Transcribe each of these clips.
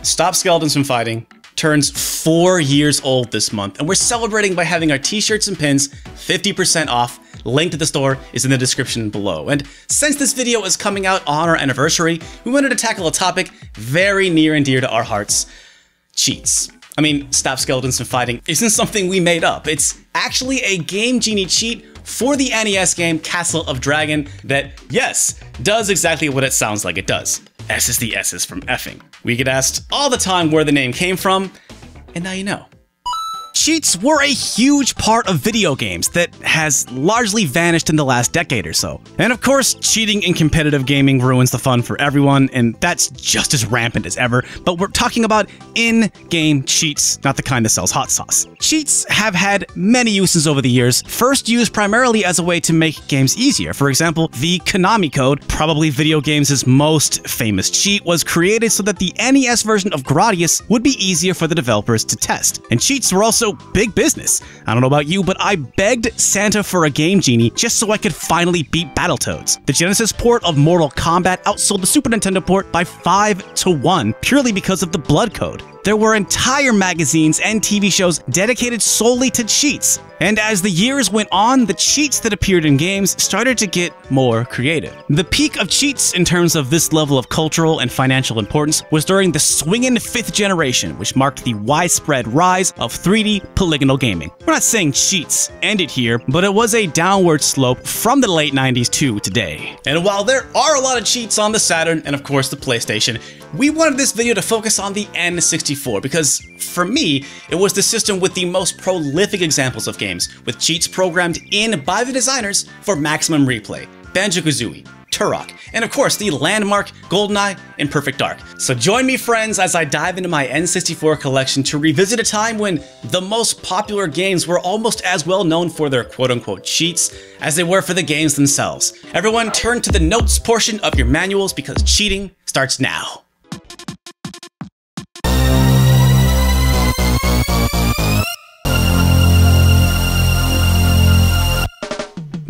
Stop Skeletons from Fighting turns 4 years old this month, and we're celebrating by having our t-shirts and pins 50% off. Link to the store is in the description below. And since this video is coming out on our anniversary, we wanted to tackle a topic very near and dear to our hearts: cheats. I mean, Stop Skeletons from Fighting isn't something we made up. It's actually a Game Genie cheat for the NES game Castle of Dragon that, yes, does exactly what it sounds like it does. S is the S's from effing. We get asked all the time where the name came from, and now you know. Cheats were a huge part of video games that has largely vanished in the last decade or so. And of course, cheating in competitive gaming ruins the fun for everyone, and that's just as rampant as ever, but we're talking about in-game cheats, not the kind that sells hot sauce. Cheats have had many uses over the years, first used primarily as a way to make games easier. For example, the Konami code, probably video games' most famous cheat, was created so that the NES version of Gradius would be easier for the developers to test. And cheats were also big business. I don't know about you, but I begged Santa for a Game Genie just so I could finally beat Battletoads. The Genesis port of Mortal Kombat outsold the Super Nintendo port by 5-1, purely because of the blood code. There were entire magazines and TV shows dedicated solely to cheats. And as the years went on, the cheats that appeared in games started to get more creative. The peak of cheats in terms of this level of cultural and financial importance was during the swingin' 5th generation, which marked the widespread rise of 3D polygonal gaming. We're not saying cheats ended here, but it was a downward slope from the late 90s to today. And while there are a lot of cheats on the Saturn and of course the PlayStation, we wanted this video to focus on the N64 because, for me, it was the system with the most prolific examples of games, with cheats programmed in by the designers for maximum replay: Banjo-Kazooie, Turok, and of course the landmark GoldenEye and Perfect Dark. So join me, friends, as I dive into my N64 collection to revisit a time when the most popular games were almost as well known for their quote-unquote cheats as they were for the games themselves. Everyone turn to the notes portion of your manuals because cheating starts now.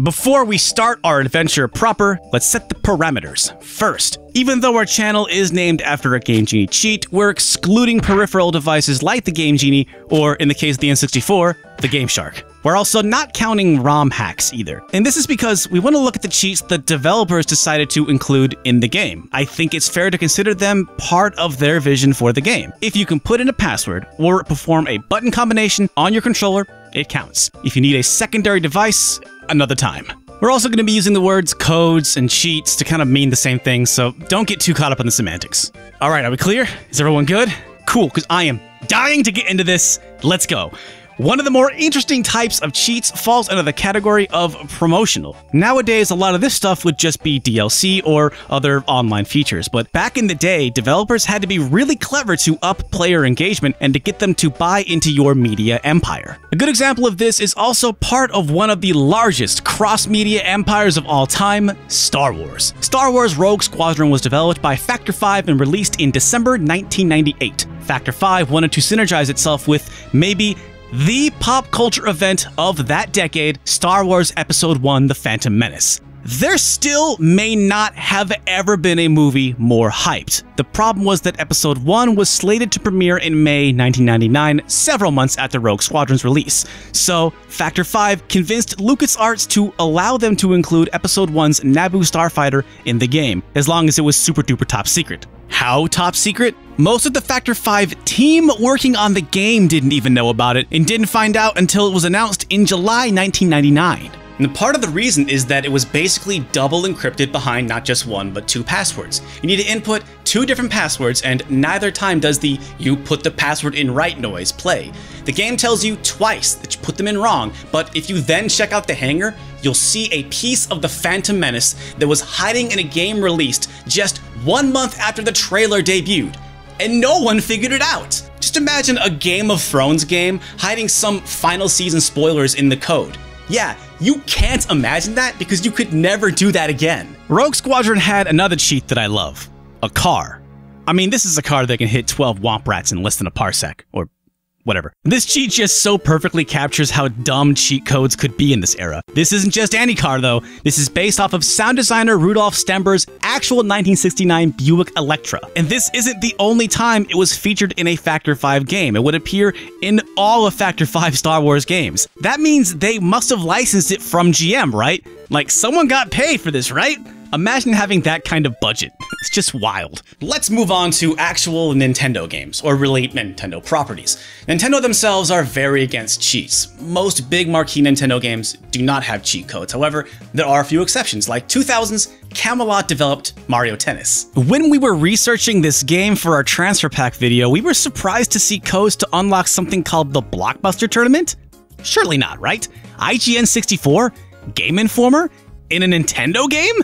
Before we start our adventure proper, let's set the parameters. First, even though our channel is named after a Game Genie cheat, we're excluding peripheral devices like the Game Genie, or in the case of the N64, the Game Shark. We're also not counting ROM hacks either. And this is because we want to look at the cheats that developers decided to include in the game. I think it's fair to consider them part of their vision for the game. If you can put in a password or perform a button combination on your controller, it counts. If you need a secondary device, another time. We're also going to be using the words codes and cheats to kind of mean the same thing, so don't get too caught up in the semantics. All right, are we clear? Is everyone good? Cool, because I am dying to get into this. Let's go. One of the more interesting types of cheats falls under the category of promotional. Nowadays, a lot of this stuff would just be DLC or other online features, but back in the day, developers had to be really clever to up player engagement and to get them to buy into your media empire. A good example of this is also part of one of the largest cross-media empires of all time, Star Wars. Star Wars Rogue Squadron was developed by Factor 5 and released in December 1998. Factor 5 wanted to synergize itself with maybe the pop culture event of that decade, Star Wars Episode I: The Phantom Menace. There still may not have ever been a movie more hyped. The problem was that Episode 1 was slated to premiere in May 1999, several months after Rogue Squadron's release. So, Factor 5 convinced LucasArts to allow them to include Episode 1's Naboo starfighter in the game, as long as it was super duper top secret. How top secret? Most of the Factor 5 team working on the game didn't even know about it and didn't find out until it was announced in July 1999. And part of the reason is that it was basically double encrypted behind not just one but two passwords. You need to input two different passwords, and neither time does the "you put the password in right" noise play. The game tells you twice that you put them in wrong, but if you then check out the hanger, you'll see a piece of the Phantom Menace that was hiding in a game released just 1 month after the trailer debuted. And no one figured it out. Just imagine a Game of Thrones game hiding some final season spoilers in the code. Yeah, you can't imagine that because you could never do that again. Rogue Squadron had another cheat that I love. A car. I mean, this is a car that can hit 12 Womp Rats in less than a parsec. Or whatever. This cheat just so perfectly captures how dumb cheat codes could be in this era. This isn't just any car though. This is based off of sound designer Rudolf Stember's actual 1969 Buick Electra. And this isn't the only time it was featured in a Factor 5 game. It would appear in all of Factor 5 Star Wars games. That means they must have licensed it from GM, right? Like, someone got paid for this, right? Imagine having that kind of budget. It's just wild. Let's move on to actual Nintendo games, or really Nintendo properties. Nintendo themselves are very against cheats. Most big marquee Nintendo games do not have cheat codes. However, there are a few exceptions, like 2000's Camelot developed Mario Tennis. When we were researching this game for our transfer pack video, we were surprised to see codes to unlock something called the Blockbuster Tournament? Surely not, right? N64? Game Informer? In a Nintendo game?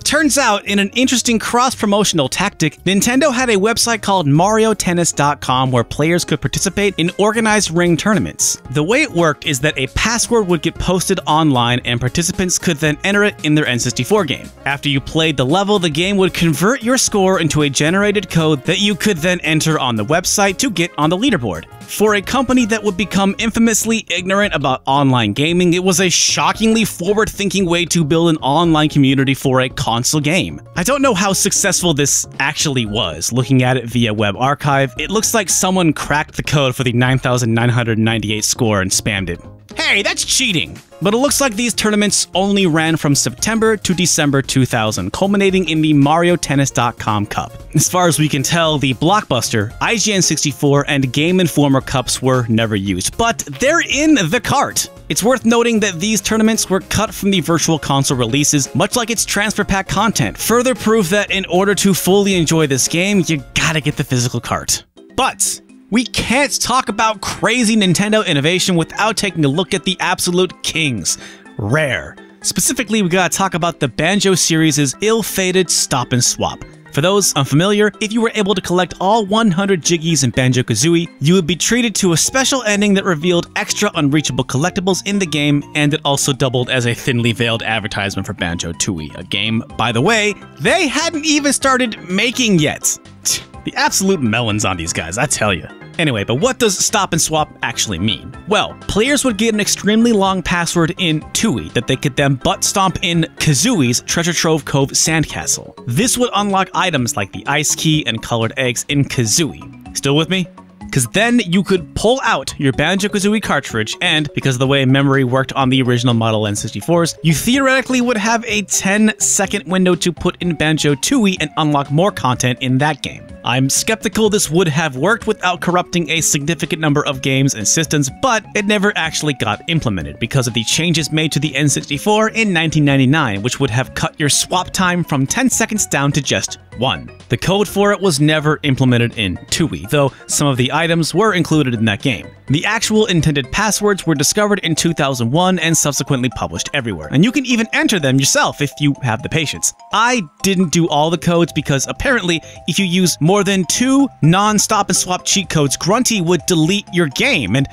Turns out, in an interesting cross-promotional tactic, Nintendo had a website called MarioTennis.com where players could participate in organized ring tournaments. The way it worked is that a password would get posted online and participants could then enter it in their N64 game. After you played the level, the game would convert your score into a generated code that you could then enter on the website to get on the leaderboard. For a company that would become infamously ignorant about online gaming, it was a shockingly forward-thinking way to build an online community for a console game. I don't know how successful this actually was. Looking at it via Web Archive, it looks like someone cracked the code for the 9,998 score and spammed it. Hey, that's cheating! But it looks like these tournaments only ran from September to December 2000, culminating in the MarioTennis.com Cup. As far as we can tell, the Blockbuster, IGN64, and Game Informer Cups were never used, but they're in the cart! It's worth noting that these tournaments were cut from the Virtual Console releases, much like its transfer pack content. Further proof that in order to fully enjoy this game, you gotta get the physical cart. But we can't talk about crazy Nintendo innovation without taking a look at the absolute kings, Rare. Specifically, we gotta talk about the Banjo series' ill-fated Stop and Swap. For those unfamiliar, if you were able to collect all 100 Jiggies in Banjo-Kazooie, you would be treated to a special ending that revealed extra unreachable collectibles in the game, and it also doubled as a thinly veiled advertisement for Banjo-Tooie, a game, by the way, they hadn't even started making yet. The absolute melons on these guys, I tell you. Anyway, but what does Stop and Swap actually mean? Well, players would get an extremely long password in Tooie that they could then butt stomp in Kazooie's Treasure Trove Cove Sandcastle. This would unlock items like the Ice Key and colored eggs in Kazooie. Still with me? Because then you could pull out your Banjo-Kazooie cartridge, and because of the way memory worked on the original Model N64s, you theoretically would have a 10-second window to put in Banjo-Tooie and unlock more content in that game. I'm skeptical this would have worked without corrupting a significant number of games and systems, but it never actually got implemented because of the changes made to the N64 in 1999, which would have cut your swap time from 10 seconds down to just 1. The code for it was never implemented in Tooie, though some of the items were included in that game. The actual intended passwords were discovered in 2001 and subsequently published everywhere, and you can even enter them yourself if you have the patience. I didn't do all the codes because apparently if you use more than 2 non-stop and swap cheat codes, Grunty would delete your game, and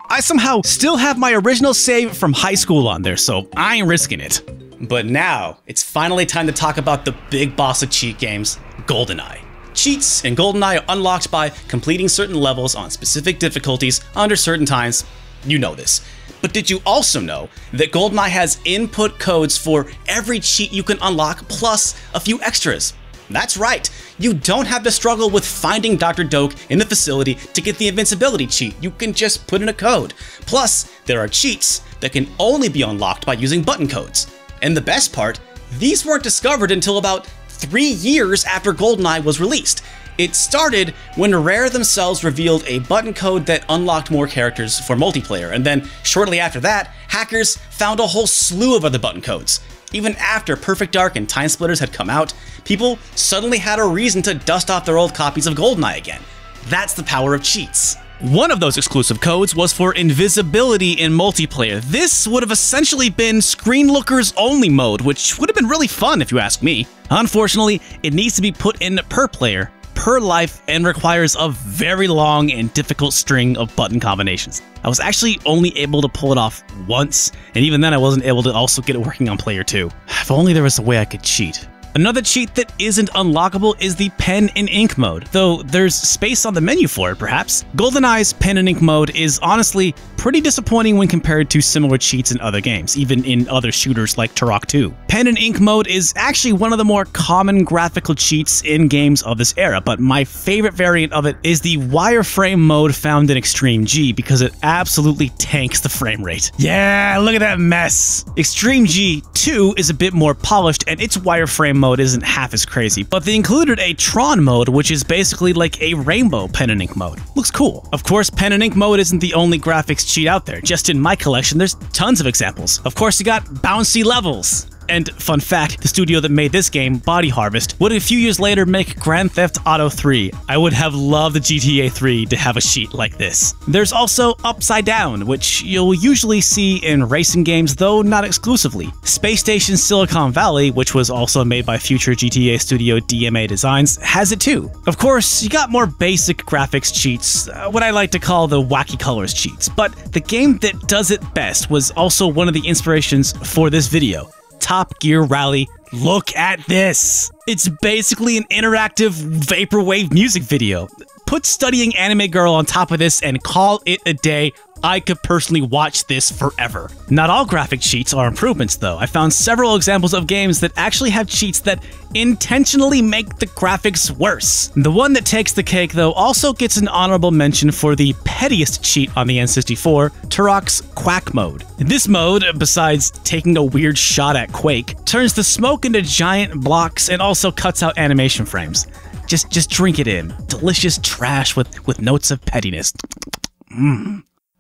I somehow still have my original save from high school on there, so I ain't risking it. But now, it's finally time to talk about the big boss of cheat games, GoldenEye. Cheats in GoldenEye are unlocked by completing certain levels on specific difficulties under certain times. You know this. But did you also know that GoldenEye has input codes for every cheat you can unlock, plus a few extras? That's right, you don't have to struggle with finding Dr. Doak in the facility to get the invincibility cheat. You can just put in a code. Plus, there are cheats that can only be unlocked by using button codes. And the best part, these weren't discovered until about 3 years after GoldenEye was released. It started when Rare themselves revealed a button code that unlocked more characters for multiplayer, and then shortly after that, hackers found a whole slew of other button codes. Even after Perfect Dark and Time Splitters had come out, people suddenly had a reason to dust off their old copies of GoldenEye again. That's the power of cheats. One of those exclusive codes was for invisibility in multiplayer. This would have essentially been screen lookers only mode, which would have been really fun if you ask me. Unfortunately, it needs to be put in per player, per life, and requires a very long and difficult string of button combinations. I was actually only able to pull it off once, and even then I wasn't able to also get it working on player 2. If only there was a way I could cheat. Another cheat that isn't unlockable is the pen and ink mode, though there's space on the menu for it perhaps. GoldenEye's pen and ink mode is honestly pretty disappointing when compared to similar cheats in other games, even in other shooters like Turok 2. Pen and ink mode is actually one of the more common graphical cheats in games of this era, but my favorite variant of it is the wireframe mode found in Extreme G because it absolutely tanks the frame rate. Yeah, look at that mess! Extreme G 2 is a bit more polished and its wireframe mode isn't half as crazy, but they included a Tron mode which is basically like a rainbow pen and ink mode. Looks cool. Of course, pen and ink mode isn't the only graphics cheat out there. Just in my collection, there's tons of examples. Of course, you got bouncy levels. And fun fact, the studio that made this game, Body Harvest, would a few years later make Grand Theft Auto 3. I would have loved the GTA 3 to have a cheat like this. There's also Upside Down, which you'll usually see in racing games, though not exclusively. Space Station Silicon Valley, which was also made by future GTA studio DMA Designs, has it too. Of course, you got more basic graphics cheats, what I like to call the wacky colors cheats, but the game that does it best was also one of the inspirations for this video. Top Gear Rally. Look at this! It's basically an interactive vaporwave music video. Put Studying Anime Girl on top of this and call it a day. I could personally watch this forever. Not all graphic cheats are improvements though. I found several examples of games that actually have cheats that intentionally make the graphics worse. The one that takes the cake though also gets an honorable mention for the pettiest cheat on the N64, Turok's Quack mode. This mode, besides taking a weird shot at Quake, turns the smoke into giant blocks and also cuts out animation frames. Just drink it in. Delicious trash with notes of pettiness.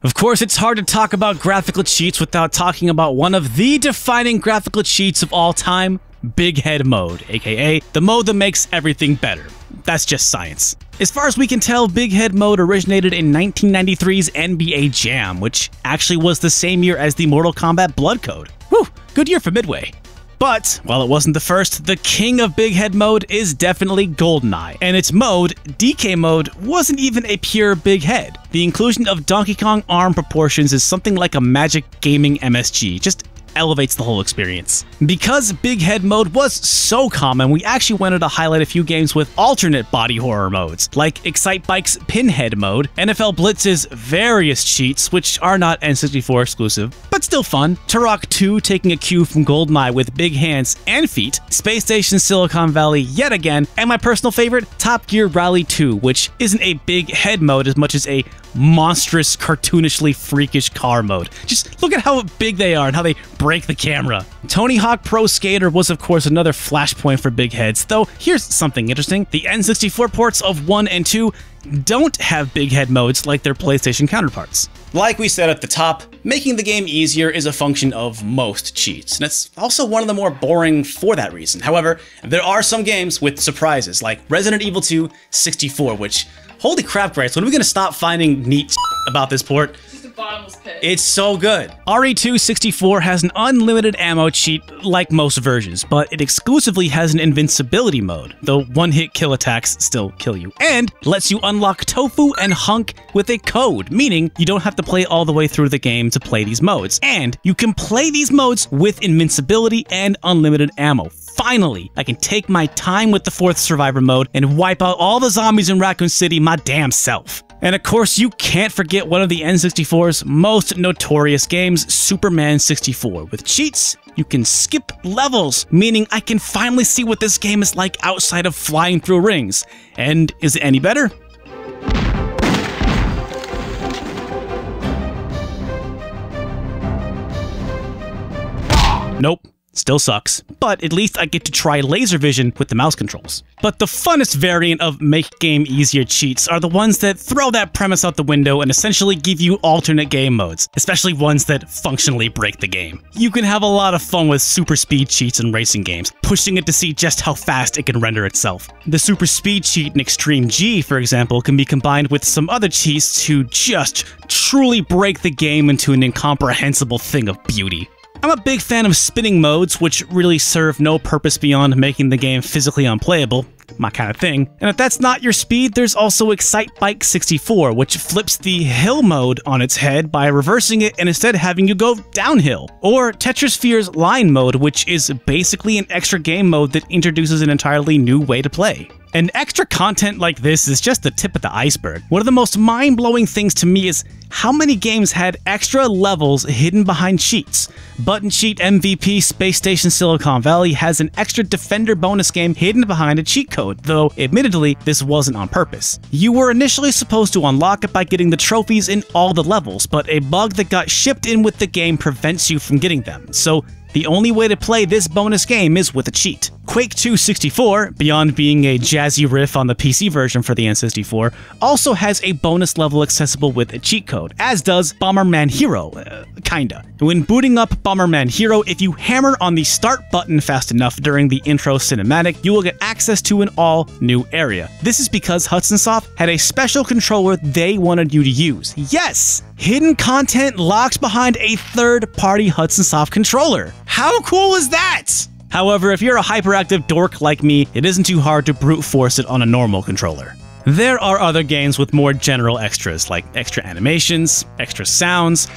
Of course, it's hard to talk about graphical cheats without talking about one of the defining graphical cheats of all time, Big Head mode, aka the mode that makes everything better. That's just science. As far as we can tell, Big Head mode originated in 1993's NBA Jam, which actually was the same year as the Mortal Kombat Blood Code. Whew, good year for Midway. But, while it wasn't the first, the king of Big Head mode is definitely GoldenEye, and its mode, DK mode, wasn't even a pure Big Head. The inclusion of Donkey Kong arm proportions is something like a Magic Gaming MSG, just elevates the whole experience. Because Big Head mode was so common, we actually wanted to highlight a few games with alternate body horror modes, like Excitebike's Pinhead mode, NFL Blitz's various cheats, which are not N64 exclusive, but still fun, Turok 2 taking a cue from GoldenEye with big hands and feet, Space Station Silicon Valley yet again, and my personal favorite, Top Gear Rally 2, which isn't a Big Head mode as much as a monstrous, cartoonishly freakish car mode. Just look at how big they are and how they break the camera. Tony Hawk Pro Skater was of course another flashpoint for big heads, though here's something interesting. The N64 ports of 1 and 2 don't have big head modes like their PlayStation counterparts. Like we said at the top, making the game easier is a function of most cheats, and it's also one of the more boring for that reason. However, there are some games with surprises, like Resident Evil 2 64, which, holy crap, Grace, when are we gonna stop finding neat about this port? Bottomless pit. It's so good. RE2 64 has an unlimited ammo cheat like most versions, but it exclusively has an invincibility mode, though one-hit kill attacks still kill you, and lets you unlock Tofu and Hunk with a code, meaning you don't have to play all the way through the game to play these modes, and you can play these modes with invincibility and unlimited ammo. Finally, I can take my time with the 4th Survivor mode and wipe out all the zombies in Raccoon City my damn self. And of course, you can't forget one of the N64's most notorious games, Superman 64. With cheats, you can skip levels, meaning I can finally see what this game is like outside of flying through rings. And is it any better? Nope. Still sucks, but at least I get to try laser vision with the mouse controls. But the funnest variant of make game easier cheats are the ones that throw that premise out the window and essentially give you alternate game modes, especially ones that functionally break the game. You can have a lot of fun with super speed cheats in racing games, pushing it to see just how fast it can render itself. The super speed cheat in Extreme G, for example, can be combined with some other cheats to just truly break the game into an incomprehensible thing of beauty. I'm a big fan of spinning modes, which really serve no purpose beyond making the game physically unplayable. my kind of thing. And if that's not your speed, there's also Excitebike 64, which flips the hill mode on its head by reversing it and instead having you go downhill. Or Tetrasphere's line mode, which is basically an extra game mode that introduces an entirely new way to play. And extra content like this is just the tip of the iceberg. One of the most mind-blowing things to me is how many games had extra levels hidden behind cheats. Button Cheat MVP Space Station Silicon Valley has an extra Defender bonus game hidden behind a cheat code, though admittedly this wasn't on purpose. You were initially supposed to unlock it by getting the trophies in all the levels, but a bug that got shipped in with the game prevents you from getting them, so the only way to play this bonus game is with a cheat. Quake 2 64, beyond being a jazzy riff on the PC version for the N64, also has a bonus level accessible with a cheat code, as does Bomberman Hero, kinda. When booting up Bomberman Hero, if you hammer on the start button fast enough during the intro cinematic, you will get access to an all-new area. This is because Hudson Soft had a special controller they wanted you to use. Yes! Hidden content locked behind a third-party Hudson Soft controller. How cool is that? However, if you're a hyperactive dork like me, it isn't too hard to brute force it on a normal controller. There are other games with more general extras, like extra animations, extra sounds,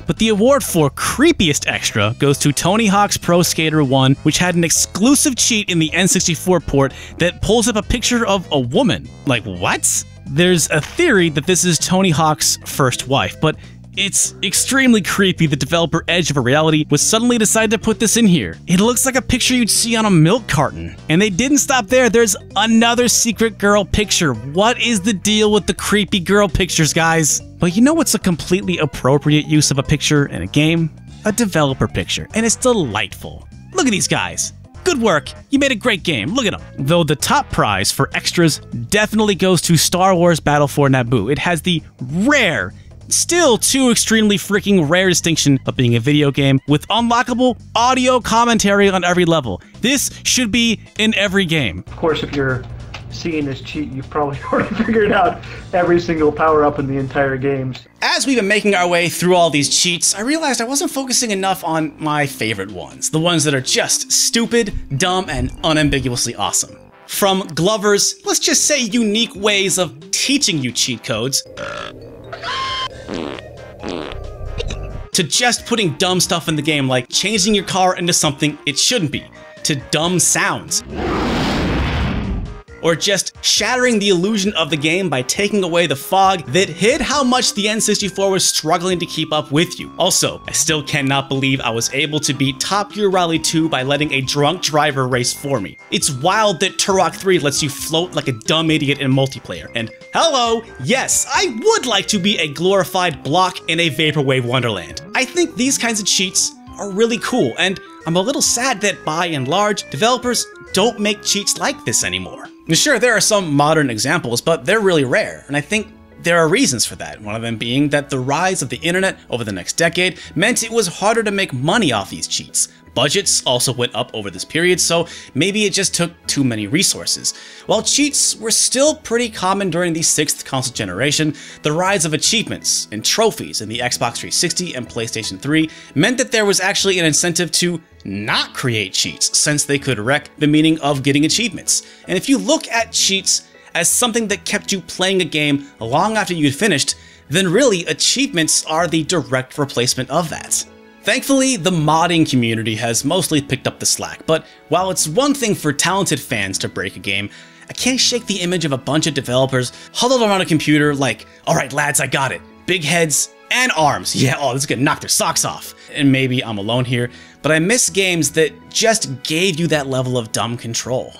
but the award for creepiest extra goes to Tony Hawk's Pro Skater 1, which had an exclusive cheat in the N64 port that pulls up a picture of a woman. Like, what? There's a theory that this is Tony Hawk's first wife, but it's extremely creepy the developer Edge of a Reality would suddenly decide to put this in here. It looks like a picture you'd see on a milk carton. And they didn't stop there, there's another secret girl picture. What is the deal with the creepy girl pictures, guys? But you know what's a completely appropriate use of a picture in a game? A developer picture, and it's delightful. Look at these guys. Good work, you made a great game, look at them. Though the top prize for extras definitely goes to Star Wars Battle for Naboo. It has the rare, still too extremely freaking rare distinction of being a video game with unlockable audio commentary on every level. This should be in every game. Of course, if you're seeing this cheat, you've probably already figured out every single power-up in the entire games. As we've been making our way through all these cheats, I realized I wasn't focusing enough on my favorite ones. The ones that are just stupid, dumb, and unambiguously awesome. From Glover's, let's just say, unique ways of teaching you cheat codes, to just putting dumb stuff in the game like changing your car into something it shouldn't be, to dumb sounds, or just shattering the illusion of the game by taking away the fog that hid how much the N64 was struggling to keep up with you. Also, I still cannot believe I was able to beat Top Gear Rally 2 by letting a drunk driver race for me. It's wild that Turok 3 lets you float like a dumb idiot in multiplayer. And hello, yes, I would like to be a glorified block in a vaporwave wonderland. I think these kinds of cheats are really cool, and I'm a little sad that by and large, developers don't make cheats like this anymore. And sure, there are some modern examples, but they're really rare, and I think there are reasons for that, one of them being that the rise of the internet over the next decade meant it was harder to make money off these cheats. Budgets also went up over this period, so maybe it just took too many resources. While cheats were still pretty common during the 6th console generation, the rise of achievements and trophies in the Xbox 360 and PlayStation 3 meant that there was actually an incentive to not create cheats, since they could wreck the meaning of getting achievements. And if you look at cheats as something that kept you playing a game long after you'd finished, then really achievements are the direct replacement of that. Thankfully, the modding community has mostly picked up the slack, but while it's one thing for talented fans to break a game, I can't shake the image of a bunch of developers huddled around a computer like, alright lads, I got it. Big heads and arms. Yeah, oh, this is gonna knock their socks off. And maybe I'm alone here, but I miss games that just gave you that level of dumb control.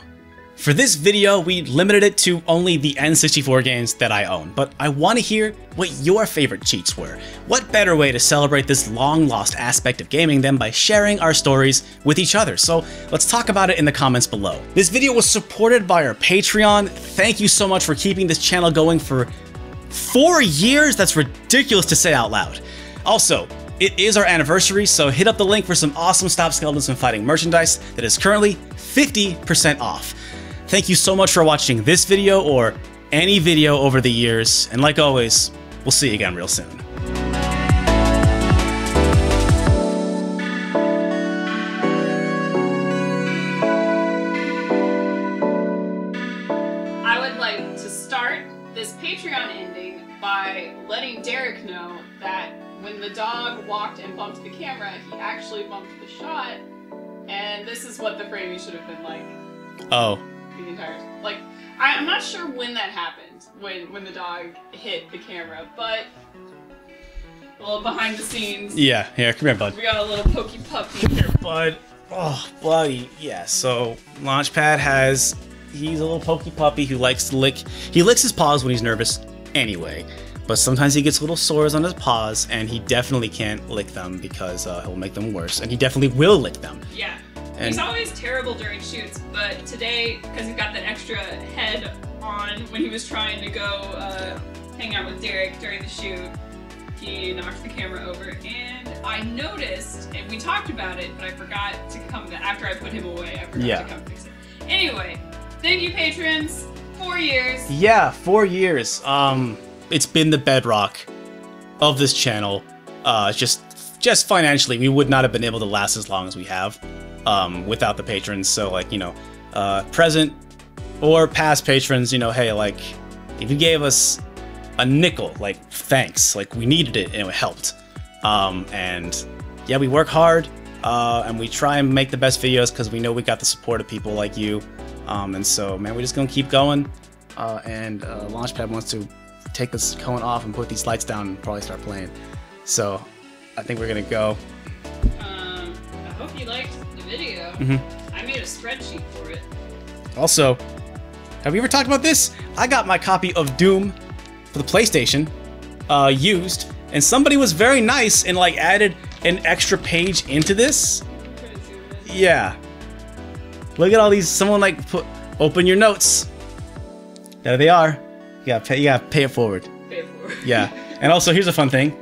For this video, we limited it to only the N64 games that I own, but I want to hear what your favorite cheats were. What better way to celebrate this long-lost aspect of gaming than by sharing our stories with each other? So let's talk about it in the comments below. This video was supported by our Patreon. Thank you so much for keeping this channel going for 4 years. That's ridiculous to say out loud. Also, it is our anniversary, so hit up the link for some awesome Stop Skeletons and Fighting merchandise that is currently 50% off. Thank you so much for watching this video or any video over the years, and like always, we'll see you again real soon. showdown ending by letting Derek know that when the dog walked and bumped the camera, he actually bumped the shot, and this is what the framing should have been like. Oh. The entire, like, I'm not sure when that happened, when the dog hit the camera, but a little behind the scenes. Yeah, here, come here, bud. We got a little pokey puppy. Come here, bud. Oh, buddy. Yeah, so Launchpad he's a little pokey puppy who likes to lick. He licks his paws when he's nervous anyway, but sometimes he gets little sores on his paws, and he definitely can't lick them because he'll make them worse, and he definitely will lick them. Yeah. And he's always terrible during shoots, but today, because he got that extra head on when he was trying to go hang out with Derek during the shoot, he knocked the camera over, and I noticed, and we talked about it, but I forgot to come after I put him away. I forgot to come fix it. Anyway, thank you, patrons. 4 years. Yeah, 4 years. It's been the bedrock of this channel. Just financially, we would not have been able to last as long as we have without the patrons. So, like, you know, present or past patrons, you know, hey, like, if you gave us a nickel, like, thanks. Like, we needed it, and it helped. And yeah, we work hard, and we try and make the best videos because we know we got the support of people like you. And so, man, we're just gonna keep going. And Launchpad wants to take this cone off and put these lights down and probably start playing. So, I think we're gonna go. I hope you liked the video. I made a spreadsheet for it. Also, have we ever talked about this? I got my copy of Doom for the PlayStation used, and somebody was very nice and like added an extra page into this. Yeah. Look at all these. Someone like open your notes. There they are. You gotta pay it forward. Pay it forward. Yeah. And also, here's a fun thing.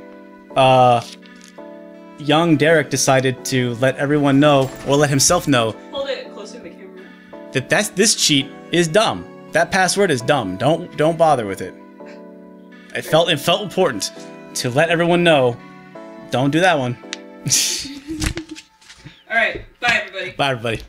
Young Derek decided to let everyone know, or let himself know, Hold it closer to the camera. that this cheat is dumb. That password is dumb. Don't bother with it. It felt important to let everyone know. Don't do that one. All right. Bye, everybody. Bye, everybody.